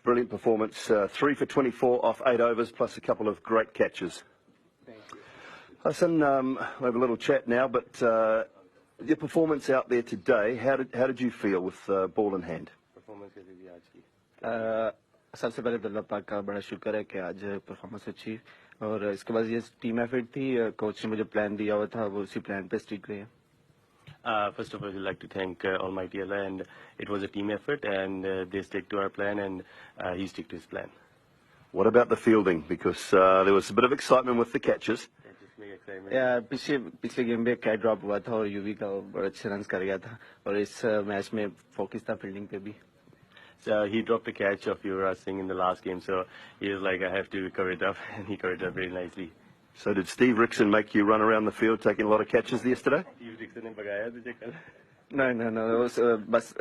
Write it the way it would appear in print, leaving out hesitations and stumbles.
Brilliant performance, 3 for 24 off 8 overs, plus a couple of great catches. Hassan, we'll have a little chat now, but your performance out there today, how did you feel with ball in hand? सबसे पहले तो अल्लाह पाक का बड़ा शुक्र है कि आज परफॉर्मेंस अच्छी और इसके बाद ये टीम एफर्ट थी कोच ने मुझे प्लान दिया हुआ था वो उसी प्लान पे स्टिक रहे हैं. First of all, I'd like to thank Almighty Allah, and it was a team effort, and they stick to our plan, and he stick to his plan. What about the fielding? Because there was a bit of excitement with the catches. पिछले game में catch drop हुआ था और UV का बड़ा अच्छे run कर गया था और इस मैच में फोकस था फील्डिंग पे भी. So he dropped a catch of Yuvraj Singh in the last game, so he was like, I have to cover it up, and he covered it up very nicely. So did Steve Rickson make you run around the field taking a lot of catches yesterday? Steve Rickson ने भगाया तुझे कल? No, it was बस